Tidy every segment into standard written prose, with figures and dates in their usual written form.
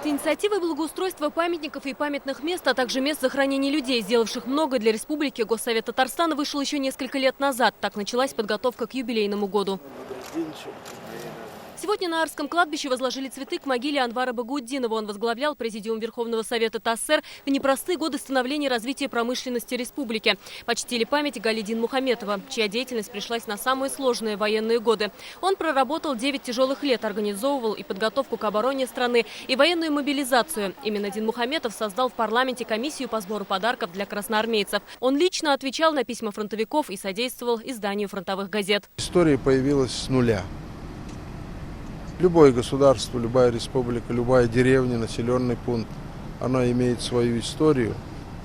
Проект инициативы благоустройства памятников и памятных мест, а также мест захоронения людей, сделавших много для республики, Госсовет Татарстана вышел еще несколько лет назад. Так началась подготовка к юбилейному году. Сегодня на Арском кладбище возложили цветы к могиле Анвара Багаутдинова. Он возглавлял Президиум Верховного Совета ТАССР в непростые годы становления и развития промышленности республики. Почтили память Гали Дин Мухаметова, чья деятельность пришлась на самые сложные военные годы. Он проработал 9 тяжелых лет, организовывал и подготовку к обороне страны, и военную мобилизацию. Именно Дин Мухаметов создал в парламенте комиссию по сбору подарков для красноармейцев. Он лично отвечал на письма фронтовиков и содействовал изданию фронтовых газет. История появилась с нуля. Любое государство, любая республика, любая деревня, населенный пункт, она имеет свою историю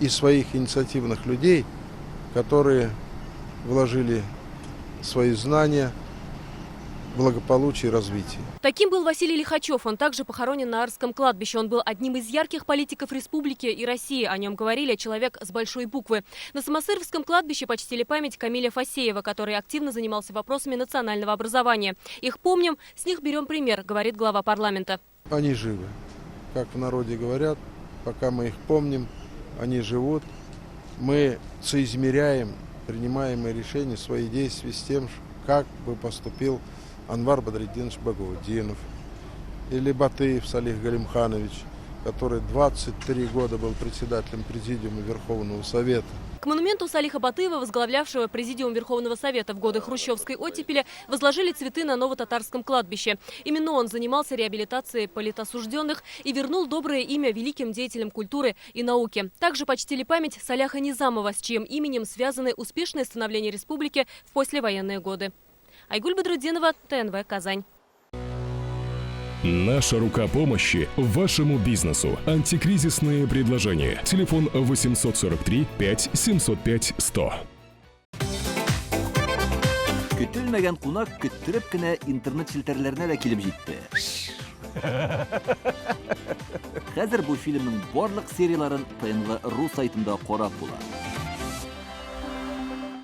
и своих инициативных людей, которые вложили свои знания в благополучие и развитие. Таким был Василий Лихачев. Он также похоронен на Арском кладбище. Он был одним из ярких политиков республики и России. О нем говорили человек с большой буквы. На Самосыровском кладбище почтили память Камиля Фасеева, который активно занимался вопросами национального образования. Их помним, с них берем пример, говорит глава парламента. Они живы. Как в народе говорят, пока мы их помним, они живут. Мы соизмеряем принимаемые решения, свои действия с тем, как бы поступил Анвар Бадридинович Багаутдинов или Батыев Салих Галимханович, который 23 года был председателем Президиума Верховного Совета. К монументу Салиха Батыева, возглавлявшего Президиум Верховного Совета в годы хрущевской оттепели, возложили цветы на Новотатарском кладбище. Именно он занимался реабилитацией политосужденных и вернул доброе имя великим деятелям культуры и науки. Также почтили память Саляха Низамова, с чьим именем связаны успешное становление республики в послевоенные годы. Айгуль Бадруддинова, ТНВ, Казань. Наша рука помощи вашему бизнесу. Антикризисные предложения. Телефон 843 5 705 100. Көтелмәгән кунак көттүреп кенә интернет челтәрләренә дә килеп җитте. Хәзер бу фильмның барлык серияларын ТНВ.ру сайтында карап була.